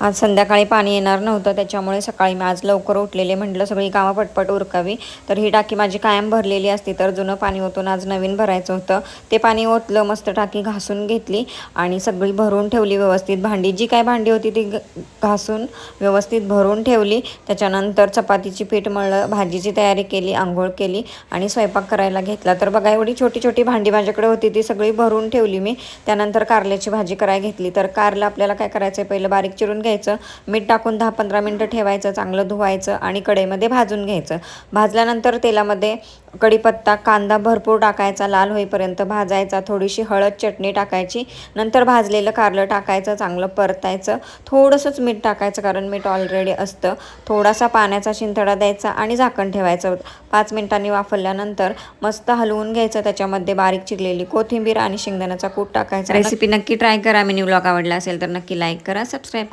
आज संध्याकाळी पाणी येणार नव्हतं, त्याच्यामुळे सकाळी मी आज लवकर उठलेले. म्हटलं सगळी कामं पटपट उरकावी. तर ही टाकी माझी कायम भरलेली असती, तर जुनं पाणी ओतून आज नवीन भरायचं होतं. ते पाणी ओतलं, मस्त टाकी घासून घेतली आणि सगळी भरून ठेवली व्यवस्थित. भांडी जी काय भांडी होती ती घासून व्यवस्थित भरून ठेवली. त्याच्यानंतर चपातीची पीठ मळलं, भाजीची तयारी केली, आंघोळ केली आणि स्वयंपाक करायला घेतला. तर बघा एवढी छोटी छोटी भांडी माझ्याकडे होती, ती सगळी भरून ठेवली मी. त्यानंतर कारल्याची भाजी करायला घेतली. तर कारलं आपल्याला काय करायचं आहे, पहिलं बारीक चिरून घ्यायचं, मीठ टाकून 10-15 मिनटं ठेवायचं, चांगलं धुवायचं आणि कढईमध्ये भाजून घ्यायचं. भाजल्यानंतर तेलामध्ये कढीपत्ता, कांदा भरपूर टाकायचा, लाल होईपर्यंत भाजायचा, थोडीशी हळद, चटणी टाकायची, नंतर भाजलेलं कारलं टाकायचं, चांगलं परतायचं, थोडंसंच मीठ टाकायचं कारण मीठ ऑलरेडी असतं, थोडासा पाण्याचा शिंतडा द्यायचा आणि झाकण ठेवायचं. 5 मिनिटांनी वाफरल्यानंतर मस्त हलवून घ्यायचं. त्याच्यामध्ये बारीक चिरलेली कोथिंबीर आणि शेंगदाण्याचा कूट टाकायचा. रेसिपी नक्की ट्राय करा. मिनी व्लॉग आवडला असेल तर नक्की लाईक करा, सबस्क्राईब करा.